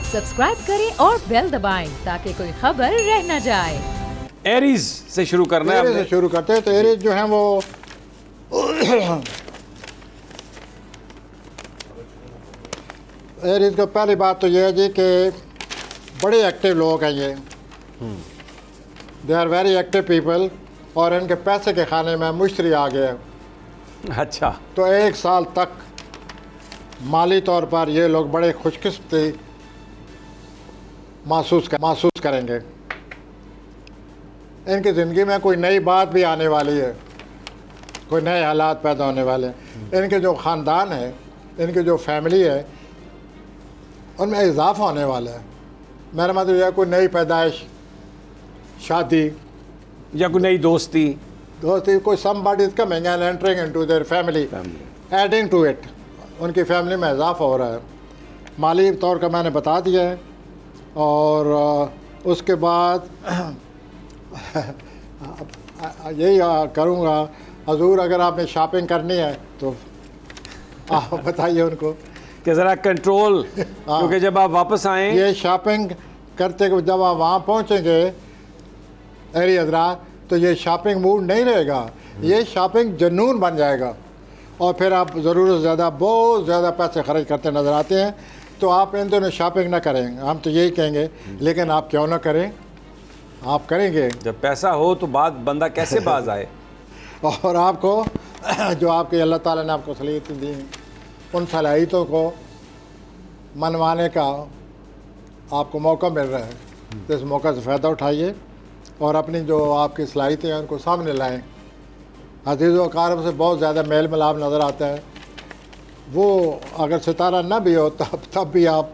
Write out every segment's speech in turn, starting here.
Subscribe करें और bell दबाएं ताकि कोई खबर रह न जाए। एरीज से शुरू करना है। एरीज से शुरू करते हैं। तो एरीज जो हैं वो एरीज को पहली बात तो ये है जी कि बड़े एक्टिव लोग हैं ये, they are very active people, और इनके पैसे के खाने में मुश्तरी आ गया। अच्छा, तो 1 साल तक माली तौर पर ये लोग बड़े खुशकिस्मती महसूस करेंगे। इनकी ज़िंदगी में कोई नई बात भी आने वाली है, कोई नए हालात पैदा होने वाले हैं। इनके जो ख़ानदान है, इनकी जो फैमिली है, उनमें इजाफा होने वाला है। मेरा मतलब यह कोई नई पैदाइश, शादी या कोई नई दोस्ती, कोई somebody is coming and entering into their family, adding to it, उनकी फैमिली में इजाफा हो रहा है। माली तौर का मैंने बता दिया है। और उसके बाद यही करूँगा, हजूर अगर आपने शॉपिंग करनी है तो आप बताइए उनको कि ज़रा कंट्रोल, क्योंकि जब आप वापस आएँ ये शॉपिंग करते जब आप वहाँ पहुँचेंगे एरी हजरात, तो ये शॉपिंग मूड नहीं रहेगा, ये शॉपिंग जुनून बन जाएगा। और फिर आप ज़रूरत से ज़्यादा बहुत ज़्यादा पैसे खर्च करते नज़र आते हैं। तो आप इन दोनों शॉपिंग ना करें, हम तो यही कहेंगे, लेकिन आप क्यों ना करें, आप करेंगे। जब पैसा हो तो बात बंदा कैसे बाज आए। और आपको जो आपके अल्लाह ताला ने आपको सलीहतें दी, उन सलाहियतों को मनवाने का आपको मौका मिल रहा है। तो इस मौका से फ़ायदा उठाइए और अपनी जो आपकी सलाहियतें हैं उनको सामने लाएं। अज़ीज़ व अक़ारिब से बहुत ज़्यादा मेल मिलाप नज़र आता है। वो अगर सितारा ना भी हो तब भी आप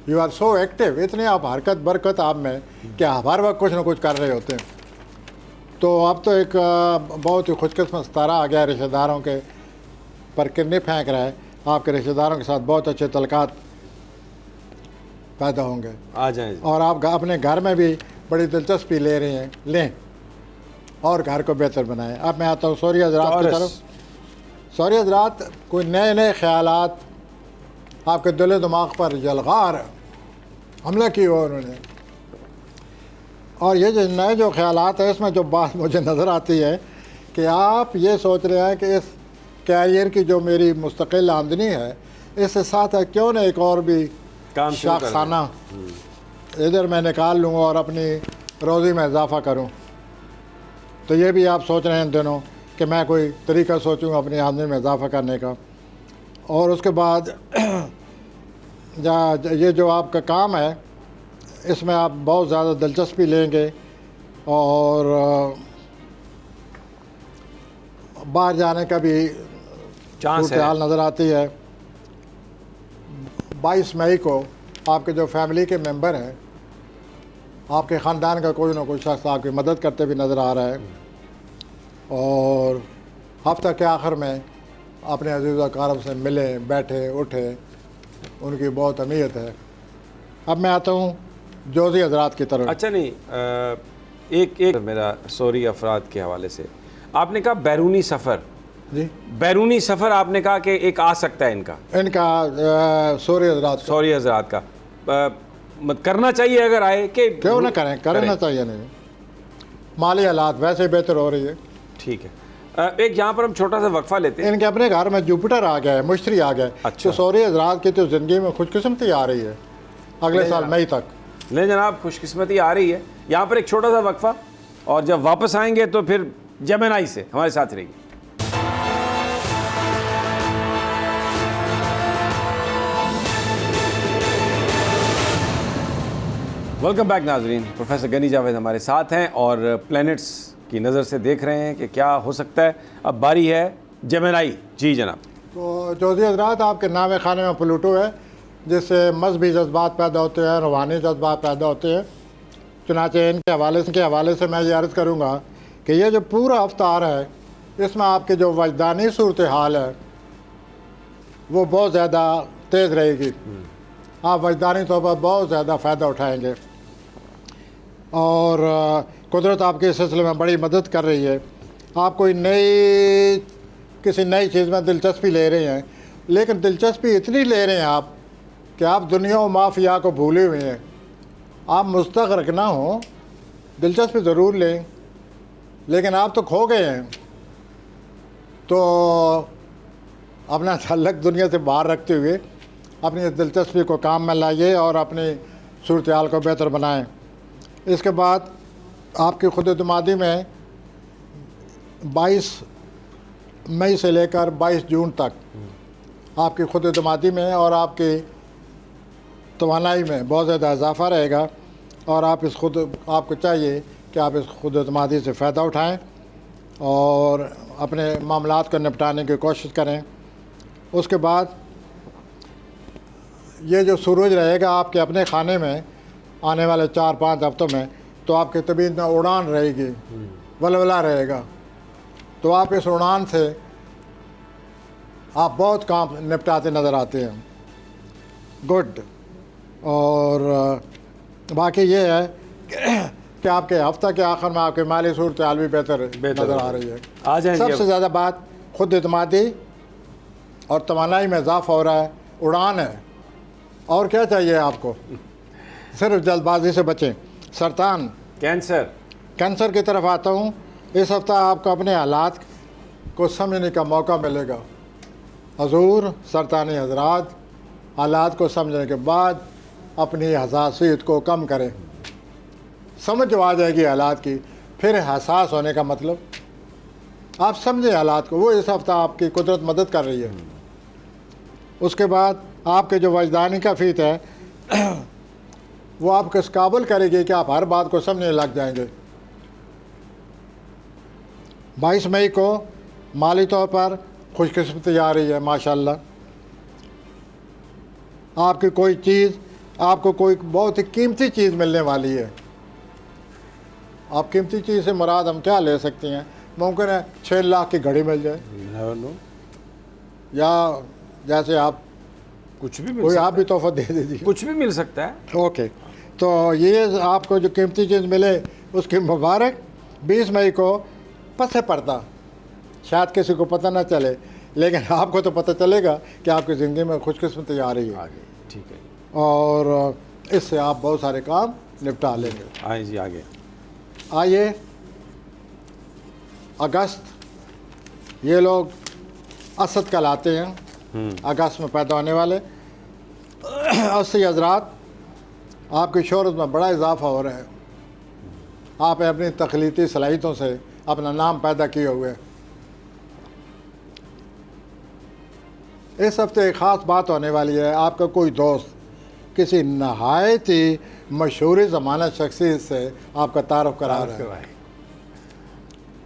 यू आर सो एक्टिव, इतनी आप हरकत बरकत आप में कि हर वक्त कुछ ना कुछ कर रहे होते हैं। तो अब तो एक बहुत ही खुशकिस्मत सितारा आ गया, रिश्तेदारों के पर किन्नी फेंक रहा है। आपके रिश्तेदारों के साथ बहुत अच्छे तलकात पैदा होंगे, आ जाएं। और आप अपने घर में भी बड़ी दिलचस्पी ले रहे हैं, लें और घर को बेहतर बनाएं। अब मैं आता हूँ सॉरी हजरात की तरफ। सॉरी हजरात, कोई नए नए ख्यालात आपके दिल दिमाग पर जलगार हमला की हो उन्होंने, और ये जो नए जो ख्यालात है, इसमें जो बात मुझे नज़र आती है कि आप ये सोच रहे हैं कि इस कैरियर की जो मेरी मुस्तकिल आमदनी है, इससे साथ है क्यों ना एक और भी काम शाखसाना इधर मैं निकाल लूँ और अपनी रोज़ी में इजाफ़ा करूँ। तो ये भी आप सोच रहे हैं इन दिनों कि मैं कोई तरीका सोचूँ अपनी आमदनी में इजाफ़ा करने का। और उसके बाद ये जो आपका काम है, इसमें आप बहुत ज़्यादा दिलचस्पी लेंगे और बाहर जाने का भी चांस नज़र आती है। 22 मई को आपके जो फैमिली के मेंबर हैं, आपके ख़ानदान का कोई ना कोई शख्स आपकी मदद करते भी नज़र आ रहा है। और हफ्ता के आखिर में अपने अज़ीज़ व अक़ारिब से मिले, बैठे उठे, उनकी बहुत अहमियत है। अब मैं आता हूँ जोज़ी हजरात की तरफ। अच्छा, नहीं, एक मेरा सॉरी अफराद के हवाले से आपने कहा बैरूनी सफ़र, जी बैरूनी सफ़र आपने कहा कि एक आ सकता है इनका सॉरी हजरात का मत करना चाहिए अगर आए कि क्यों ना करें, करना चाहिए नहीं। माली हालात वैसे बेहतर हो रही है। ठीक है। एक यहाँ पर हम छोटा सा वक्फा लेते हैं। इनके अपने घर में जुपिटर आ गया है, मुश्तरी आ गया है। अच्छा। तो सॉरी हजरात की तो ज़िंदगी में खुशकिस्मती आ रही है अगले साल मई तक। ले जनाब, खुशकिस्मती आ रही है। यहाँ पर एक छोटा सा वक्फा, और जब वापस आएंगे तो फिर जेमिनी से हमारे साथ रहेगी। वेलकम बैक नाजरीन। प्रोफेसर गनी जावेद हमारे साथ हैं और प्लैनेट्स की नज़र से देख रहे हैं कि क्या हो सकता है। अब बारी है जेमिनी। जी जनाब। तो जोज़ी हजरात, आपके नाम खाने में प्लूटो है, जिससे मजहबी जज्बात पैदा होते हैं, रूहानी जज्बात पैदा होते हैं। चुनाचे इनके हवाले से मैं ये अर्ज़ करूँगा कि ये जो पूरा हफ्ता आ रहा है, इसमें आपके जो वजदानी सूरत हाल है वो बहुत ज़्यादा तेज़ रहेगी। आप वजदानी तौर पर बहुत ज़्यादा फ़ायदा उठाएँगे और कुदरत आपके इस सिलसिले में बड़ी मदद कर रही है। आप कोई किसी नई चीज़ में दिलचस्पी ले रहे हैं, लेकिन दिलचस्पी इतनी ले रहे हैं आप कि आप दुनिया और माफिया को भूले हुए हैं। आप मुस्तक रखना हो, दिलचस्पी ज़रूर लें, लेकिन आप तो खो गए हैं। तो अपना ताल्लुक़ दुनिया से बाहर रखते हुए अपनी दिलचस्पी को काम में लाइए और अपनी सूरत हाल को बेहतर बनाएं। इसके बाद आपकी खुद एतमादी में 22 मई से लेकर 22 जून तक आपकी खुद एतमादी में और आपकी तवानाई में बहुत ज़्यादा इजाफा रहेगा, और आपको चाहिए कि आप इस खुद एतमादी से फ़ायदा उठाएं और अपने मामलात को निपटाने की कोशिश करें। उसके बाद ये जो सूरज रहेगा आपके अपने खाने में आने वाले 4-5 हफ्तों में, तो आपकी तबीयत में उड़ान रहेगी, वलवला रहेगा। तो आप इस उड़ान से आप बहुत काम निपटाते नज़र आते हैं। गुड। और बाकी ये है कि आपके हफ्ता के आखिर में आपके माली सूरत हाल भी बेहतर नज़र आ रही है। आ जाएं जी। सबसे ज़्यादा बात खुद एतमादी और तवानाई में इजाफा हो रहा है, उड़ान है। और क्या चाहिए आपको? सिर्फ जल्दबाजी से बचें। सरतान, कैंसर की तरफ आता हूँ। इस हफ्ता आपको अपने हालात को समझने का मौका मिलेगा। हजूर सरतानी हजरात, हालात को समझने के बाद अपनी हसासियत को कम करें। समझ जो आ जाएगी हालात की, फिर हसास होने का मतलब आप समझें हालात को। वो इस हफ्ता आपकी कुदरत मदद कर रही है। उसके बाद आपके जो वजदानी का फीत है वो आपको इस काबिल करेगी कि आप हर बात को समझने लग जाएंगे। 22 मई को माली तौर पर खुशकिस्मती आ रही है माशाल्लाह। आपकी कोई चीज़, आपको कोई बहुत ही कीमती चीज़ मिलने वाली है। आप कीमती चीज़ से मुराद हम क्या ले सकते हैं? मुमकिन है 6 लाख की घड़ी मिल जाए, या जैसे आप कुछ भी मिल कोई सकता आप भी तोहफा दे दीजिए, कुछ भी मिल सकता है। ओके। तो ये आपको जो कीमती चीज़ मिले उसकी मुबारक। 20 मई को पसे पर्दा, शायद किसी को पता ना चले, लेकिन आपको तो पता चलेगा कि आपकी ज़िंदगी में खुशकिस्मती आ रही है। आगे ठीक है, और इससे आप बहुत सारे काम निपटा लेंगे। आइए जी आगे। आइए अगस्त, ये लोग असद कहलाते हैं, अगस्त में पैदा होने वाले। 80 हजरात, आपकी शोहरत में बड़ा इजाफा हो रहा है। आप अपनी तख्लीकी सलाहियतों से अपना नाम पैदा किए हुए। इस हफ्ते एक ख़ास बात होने वाली है। आपका कोई दोस्त किसी नहायत ही मशहूर ज़मानत शख्सियत से आपका तारुफ करा रहा है।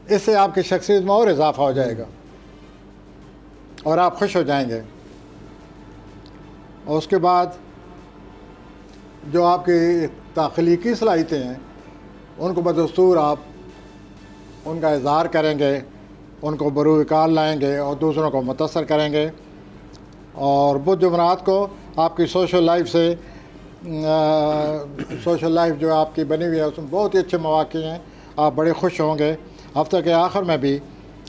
इससे आपकी शख्सियत में और इजाफा हो जाएगा और आप खुश हो जाएंगे। और उसके बाद जो आपकी तख्लीकी सलाहियतें हैं उनको बदस्तूर आप उनका इज़हार करेंगे, उनको बरूविकार लाएंगे और दूसरों को मुतासर करेंगे। और बुध जुमरात को आपकी सोशल लाइफ से सोशल लाइफ जो आपकी बनी हुई है उसमें बहुत ही अच्छे मौके हैं, आप बड़े खुश होंगे। हफ्ते के आखिर में भी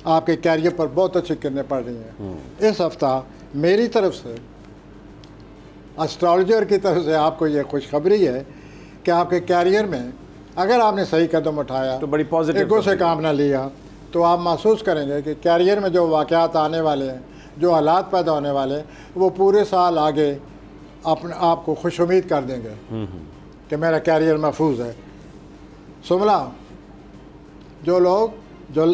आपके कैरियर पर बहुत अच्छी किरणें पड़ रही हैं। इस हफ्ता मेरी तरफ से, एस्ट्रोलॉजर की तरफ से आपको ये खुशखबरी है कि आपके कैरियर में अगर आपने सही कदम उठाया तो बड़ी पॉजिटिव ईगो से काम ना लिया, तो आप महसूस करेंगे कि कैरियर में जो वाक़यात आने वाले हैं, जो हालात पैदा होने वाले हैं, वो पूरे साल आगे अपने आप को खुश उम्मीद कर देंगे कि मेरा कैरियर महफूज है। सुमला, जो लोग जो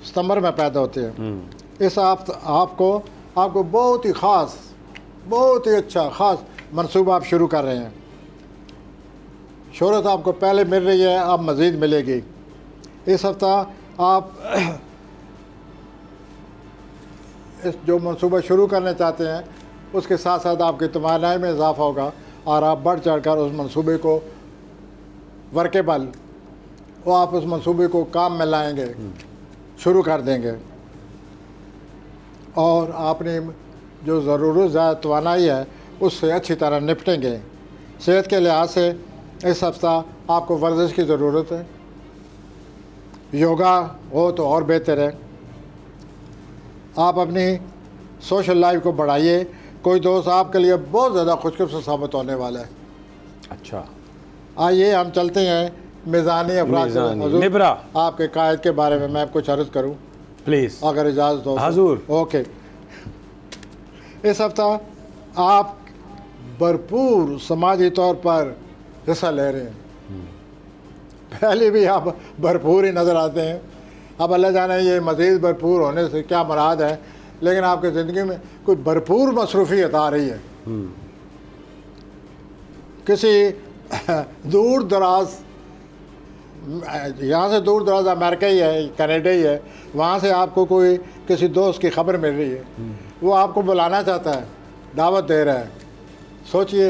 सितंबर में पैदा होते हैं, इस आपको बहुत ही ख़ास, बहुत ही अच्छा ख़ास मनसूबा आप शुरू कर रहे हैं। शोहरत आपको पहले मिल रही है, अब मज़ीद मिलेगी। इस हफ्ता आप इस जो मनसूबा शुरू करना चाहते हैं उसके साथ साथ आपकी तवानाई में इजाफा होगा और आप बढ़ चढ़ कर उस मनसूबे को वर्केबल, वो आप उस मनसूबे को काम में लाएंगे, शुरू कर देंगे। और आपने जो ज़रूरत ज़्यादा तवानाई है उससे अच्छी तरह निपटेंगे। सेहत के लिहाज से इस हफ्ता आपको वर्जिश की ज़रूरत है, योगा हो तो और बेहतर है। आप अपनी सोशल लाइफ को बढ़ाइए कोई दोस्त आपके लिए बहुत ज़्यादा खुशकिस्मत साबित होने वाला है। अच्छा, आइए हम चलते हैं मिज़ानी अफराद से। मिज़ानी, हुज़ूर, निब्रा। आपके कायद के बारे में मैं कुछ अर्ज़ करूँ प्लीज़। अगर इजाज़त हो तो। हुज़ूर। ओके। इस हफ्ता आप भरपूर समाजी तौर पर हिस्सा ले रहे हैं। पहले भी आप भरपूर ही नज़र आते हैं। अब अल्लाह जाने ये मज़ीद भरपूर होने से क्या मुराद है, लेकिन आपकी ज़िंदगी में कोई भरपूर मसरूफ़ियत आ रही है। किसी दूर दराज, यहाँ से दूर दराज अमेरिका ही है, कनाडा ही है, वहाँ से आपको कोई किसी दोस्त की खबर मिल रही है, वो आपको बुलाना चाहता है, दावत दे रहा है। सोचिए,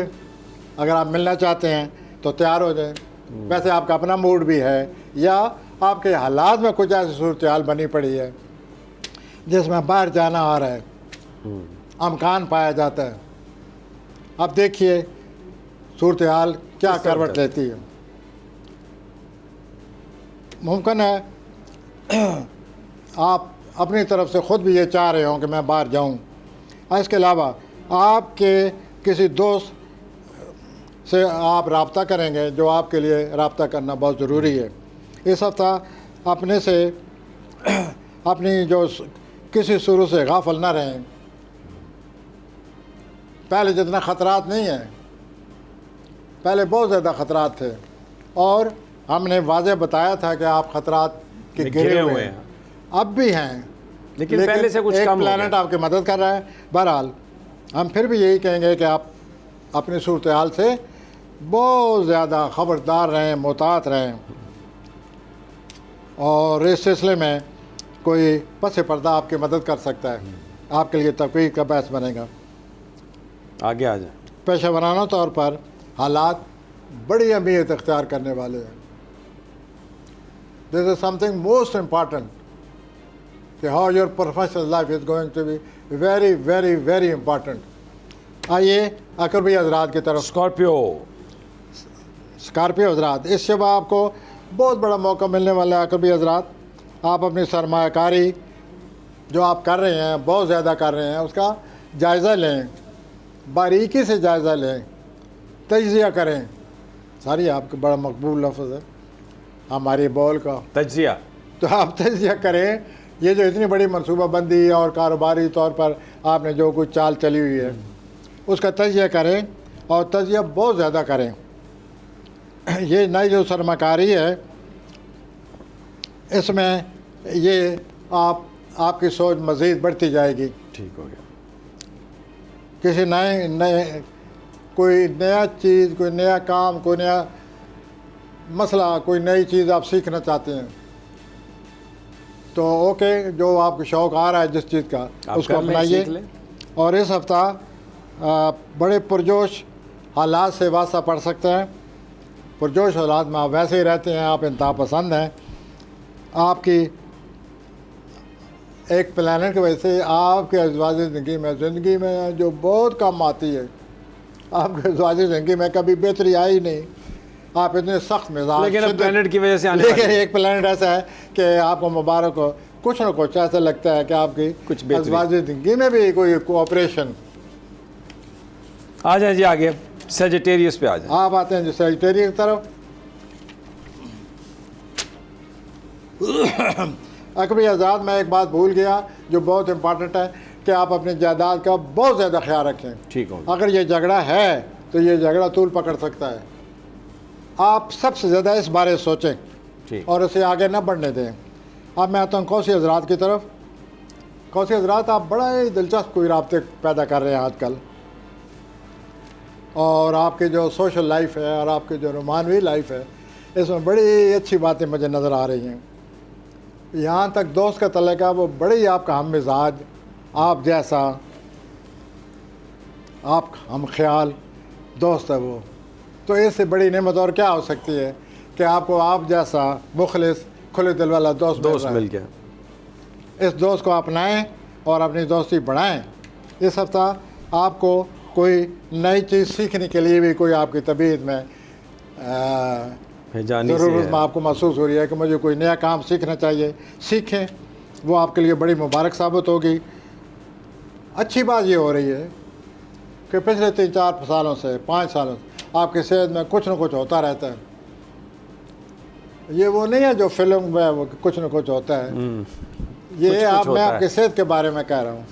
अगर आप मिलना चाहते हैं तो तैयार हो जाएं। वैसे आपका अपना मूड भी है या आपके हालात में कुछ ऐसी सूरत हाल बनी पड़ी है जिसमें बाहर जाना आ रहा है, अमकान पाया जाता है। अब देखिए सूरत हाल क्या करवट लेती है। मुमकिन है आप अपनी तरफ से ख़ुद भी ये चाह रहे हो कि मैं बाहर जाऊं। इसके अलावा आपके किसी दोस्त से आप रब्ता करेंगे जो आपके लिए रब्ता करना बहुत ज़रूरी है। इस हफ्ता अपने से अपनी जो किसी शुरू से गाफिल ना रहें। पहले जितना ख़तरात नहीं है, पहले बहुत ज़्यादा ख़तरात थे और हमने वाज़े बताया था कि आप ख़तरात के घिरे हुए हैं। अब भी हैं, लेकिन पहले से कुछ एक कम हो प्लैनेट गया। आपकी मदद कर रहा है। बहरहाल हम फिर भी यही कहेंगे कि आप अपनी सूरत हाल से बहुत ज़्यादा ख़बरदार रहें, मुहतात रहें। और इस सिलसिले में कोई पस पर्दा आपकी मदद कर सकता है, आपके लिए तकवीक का बहस बनेगा। आगे आ जाए। पेशा वराना तौर पर हालात बड़ी अहमियत इख्तियार करने वाले हैं। This is something most important कि how your professional life is going to be very very very important. आइए अकरबी हजरात की तरफ। स्कॉर्पियो हजरात, इस शब आपको बहुत बड़ा मौका मिलने वाला है। अकरबी हजरात, आप अपनी सरमायाकारी जो आप कर रहे हैं, बहुत ज़्यादा कर रहे हैं, उसका जायज़ा लें, बारीकी से जायज़ा लें, तजिया करें। सारी आपका बड़ा मकबूल लफ्ज़ है हमारी बॉल का, तजिया। तो आप तजिया करें। ये जो इतनी बड़ी मनसूबाबंदी और कारोबारी तौर पर आपने जो कुछ चाल चली हुई है उसका तजिया करें और तजिया बहुत ज़्यादा करें। ये नई जो सरमाकारी है इसमें ये आपकी सोच मज़ीद बढ़ती जाएगी। ठीक हो गया। किसी नए कोई नया चीज़, कोई नया काम, कोई नया मसला, कोई नई चीज़ आप सीखना चाहते हैं तो ओके, जो आपको शौक़ आ रहा है जिस चीज़ का उसको अपनाइए। और इस हफ्ता बड़े पुरजोश हालात से वास्ता पड़ सकते हैं। पुरजोश हालात में आप वैसे ही रहते हैं, आप इंतहा पसंद हैं। आपकी एक प्लानट की वजह से आपके अज़वाज ज़िंदगी में जो बहुत कम आती है, आपके अज़वाज ज़िंदगी में कभी बेहतरी आई नहीं। आप इतने सख्त मिजाज, लेकिन अब प्लैनेट की वजह से आने लेकिन वाली है। एक प्लानट ऐसा है कि आपको मुबारक हो, कुछ ना कुछ ऐसा लगता है कि आपकी कुछ बेहतरी। अज़वाज ज़िंदगी में भी कोई कोऑपरेशन। आ जाए जी आगे, सेजिटेरियस पे आ जाए। आप आते हैं जो सेजिटेरियस की तरफ। अकबरी आज़ाद, मैं एक बात भूल गया जो बहुत इम्पॉर्टेंट है कि आप अपनी जायदाद का बहुत ज़्यादा ख्याल रखें। ठीक हो। अगर ये झगड़ा है तो ये झगड़ा तूल पकड़ सकता है। आप सबसे ज़्यादा इस बारे सोचें ठीक। और इसे आगे न बढ़ने दें। अब मैं आता हूँ कौसी हजरात की तरफ। कौसी हजरात, आप बड़ा ही दिलचस्प कोई राब्ते पैदा कर रहे हैं आजकल, और आपकी जो सोशल लाइफ है और आपकी जो रोमानवी लाइफ है इसमें बड़ी अच्छी बातें मुझे नज़र आ रही हैं। यहाँ तक दोस्त का तल्लुक़ है, वो बड़े ही आपका हम मिजाज, आप जैसा, आप हम ख्याल दोस्त है वो। तो इससे बड़ी नेमत और क्या हो सकती है कि आपको आप जैसा मुखलिस खुले दिल वाला दोस्त मिल गया। इस दोस्त को अपनाएं और अपनी दोस्ती बढ़ाएं। इस हफ्ता आपको कोई नई चीज़ सीखने के लिए भी कोई आपकी तबीयत में ज़रूरत में आपको महसूस हो रही है कि मुझे कोई नया काम सीखना चाहिए, सीखें। वो आपके लिए बड़ी मुबारक साबित होगी। अच्छी बात ये हो रही है कि पिछले 3-4 सालों से 5 सालों से आपकी सेहत में कुछ न कुछ होता रहता है। ये वो नहीं है जो फिल्म में वो कुछ न कुछ होता है, ये कुछ मैं होता आपकी है। सेहत के बारे में कह रहा हूँ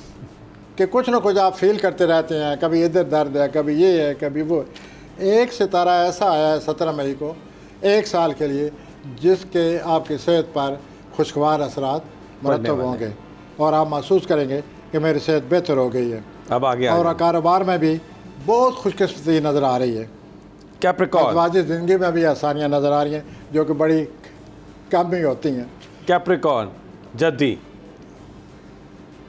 कि कुछ न कुछ आप फील करते रहते हैं, कभी इधर दर्द है, कभी ये है, कभी वो। एक सितारा ऐसा आया है 17 मई को, 1 साल के लिए, जिसके आपकी सेहत पर खुशगवार असरात मरतब वाले होंगे और आप महसूस करेंगे कि मेरी सेहत बेहतर हो गई है अब आगे और कारोबार में भी बहुत खुशकिस्मती नज़र आ रही है। कैप्रिकॉर्न, अज़वाजी ज़िंदगी में भी आसानियाँ नज़र आ रही हैं जो कि बड़ी कम ही होती हैं। कैप्रिकॉर्न, जद्दी।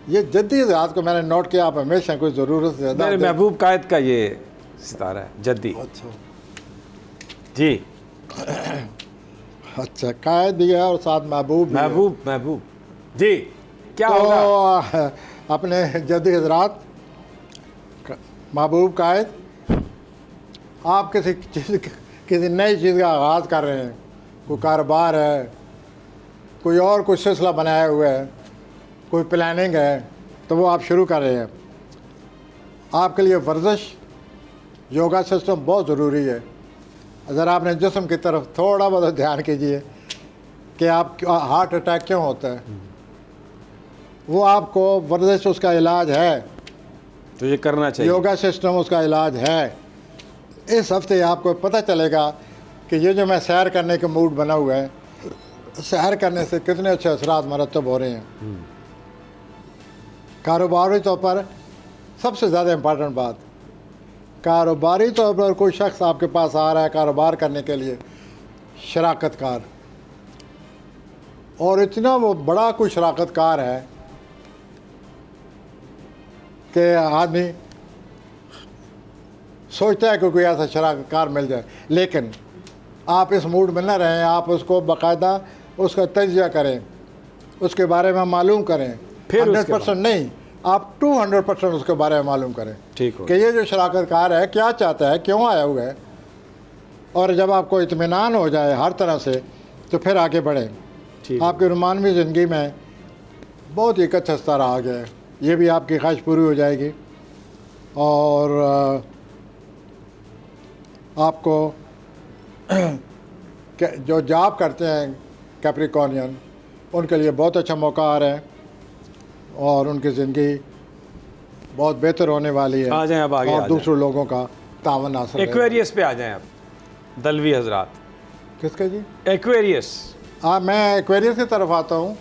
ये जद्दी रात को मैंने नोट किया, आप हमेशा कोई ज़रूरत से ज़्यादा मेरे महबूब कायद का ये सितारा है, जद्दी। अच्छा जी, अच्छा, कायद भी है और साथ महबूब भी है। महबूब जी, क्या होगा? तो अपने जद्दी हजरात, महबूब कायद, आप किसी नई चीज़ का आगाज़ कर रहे हैं, कोई कारोबार है, कोई और कुछ सिलसिला बनाए हुए है, कोई प्लानिंग है, तो वो आप शुरू कर रहे हैं। आपके लिए वर्जिश, योगा सिस्टम बहुत ज़रूरी है। ज़रा आपने जिस्म की तरफ थोड़ा बहुत ध्यान कीजिए कि आप हार्ट अटैक क्यों होता है, वो आपको वर्जिश उसका इलाज है, तो ये करना चाहिए। योगा सिस्टम उसका इलाज है। इस हफ्ते आपको पता चलेगा कि ये जो मैं सैर करने के मूड बना हुआ है, सैर करने से कितने अच्छे असरात मरतब हो रहे हैं। कारोबारी तौर पर सबसे ज़्यादा इम्पॉर्टेंट बात, कारोबारी तौर पर कोई शख्स आपके पास आ रहा है कारोबार करने के लिए, शराकत कार, और इतना वो बड़ा कोई शराकत कार है कि आदमी सोचता है कि कोई ऐसा शराकत कार मिल जाए, लेकिन आप इस मूड में न रहें, आप उसको बाकायदा उसका तजिया करें, उसके बारे में मालूम करें। फिर 100% नहीं, आप 200% उसके बारे में मालूम करें ठीक हो। कि ये जो शराकत कार है क्या चाहता है, क्यों आया हुआ है, और जब आपको इत्मीनान हो जाए हर तरह से, तो फिर आगे बढ़ें। ठीक। आपकी रुमानवी ज़िंदगी में बहुत ही अच्छा सितारा आ गया है, ये भी आपकी ख्वाहिश पूरी हो जाएगी। और आपको जो जॉब करते हैं कैप्रिकॉर्नियन, उनके लिए बहुत अच्छा मौका आ रहा है और उनकी ज़िंदगी बहुत बेहतर होने वाली है। आ जाएं अब आगे, और आ दूसरे लोगों का तावन हासिल है। एक्वेरियस पे आ जाएं अब, दलवी हजरात। किसका जी? एक्वेरियस, हाँ, मैं एक्वेरियस की तरफ आता हूँ,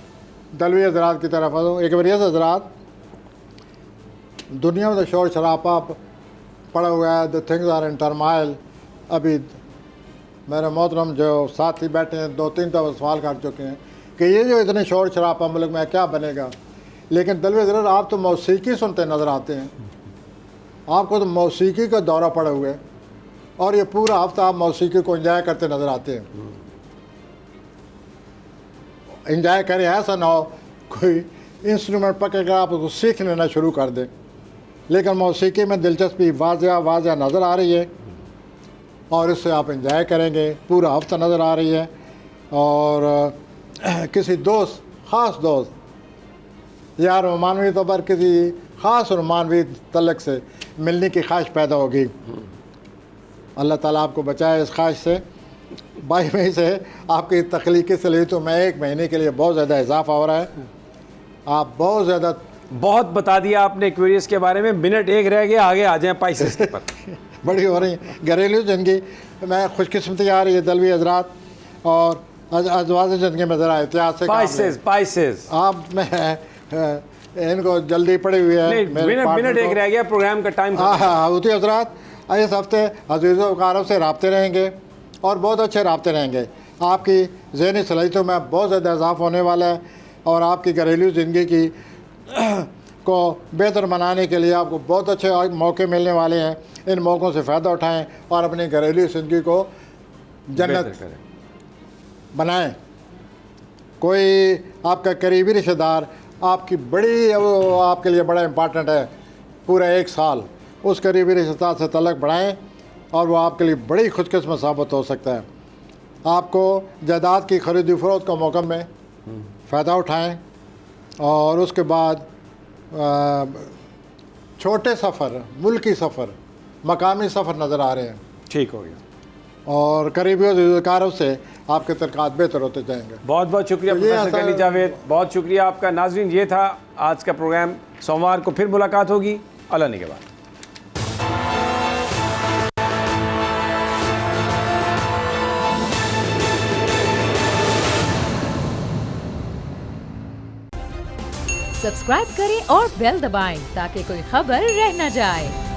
दलवी हजरात की तरफ आता हूँ। एक्वेरियस हजरात, दुनिया में तो शोर शराबा पड़ा हुआ है, द थिंग्स आर इन टर्माइल। अभी मेरे मोहतरम जो साथी बैठे हैं 2-3 दफ़ा सवाल कर चुके हैं कि ये जो इतने शोर शराबा मुल्क में क्या बनेगा, लेकिन दलवी हजरात आप तो मौसीकी सुनते नज़र आते हैं, आपको तो मौसीकी का दौरा पड़ा हुआ है और ये पूरा हफ्ता आप मौसीकी को एंजॉय करते नज़र आते हैं। एंजॉय करें, ऐसा ना हो कोई इंस्ट्रूमेंट पकड़कर आप उसको सीख लेना शुरू कर दें, लेकिन मौसीकी में दिलचस्पी वाज़ा नज़र आ रही है और इससे आप एंजॉय करेंगे, पूरा हफ्ता नज़र आ रही है। और किसी दोस्त, ख़ास दोस्त या रोमानवी तौर पर किसी ख़ास रोमानवी तलक से मिलने की ख्वाहिश पैदा होगी। अल्लाह ताला आपको बचाए इस ख्वाहिश से। 22 मई से आपकी तख्लीकी सलीतों में 1 महीने के लिए बहुत ज़्यादा इजाफा हो रहा है। आप बहुत ज़्यादा, बहुत बता दिया आपने एक्वेरियस के बारे में, मिनट 1 रह गया, आगे आ जाएं पाइसेस के पर। बड़ी हो रही है घरेलू ज़िंदगी में, खुशकिस्मती आ रही है दलवी हजरात, और अज़वाजी ज़िंदगी में ज़रा एहतियात से काम लें। पाइसेस आप में इनको जल्दी पड़ी हुई है। मिनट 1 रह गया, प्रोग्राम का टाइम। हाँ, होती हजरात, इस हफ्ते अजीज़ों वकारों से रबते रहेंगे और बहुत अच्छे रबते रहेंगे। आपकी ज़हनी सलाहियतों में बहुत ज़्यादा इजाफा होने वाला है और आपकी घरेलू ज़िंदगी की को बेहतर बनाने के लिए आपको बहुत अच्छे मौके मिलने वाले हैं। इन मौक़ों से फ़ायदा उठाएं और अपनी घरेलू ज़िंदगी को जन्नत बनाएं। कोई आपका करीबी रिश्तेदार आपकी बड़ी, वो आपके लिए बड़ा इम्पॉर्टेंट है, पूरा 1 साल उस करीबी रिश्तेदार से तलक बढ़ाएं और वो आपके लिए बड़ी खुशकिस्मत साबित हो सकता है। आपको जायदाद की खरीदी फरोख्त का मौका में फ़ायदा उठाएं और उसके बाद छोटे सफ़र, मुल्की सफ़र, मकामी सफ़र नज़र आ रहे हैं ठीक हो गया। और करीबी अधिकारों से आपके तरक़ात बेहतर होते जाएंगे। बहुत बहुत शुक्रिया तो ये प्रोफेसर ऐसा- गनी जावेद, बहुत शुक्रिया आपका। नाजरीन, ये था आज का प्रोग्राम। सोमवार को फिर मुलाकात होगी अल्लाह ने के बाद। सब्सक्राइब करें और बेल दबाएं ताकि कोई खबर रह न जाए।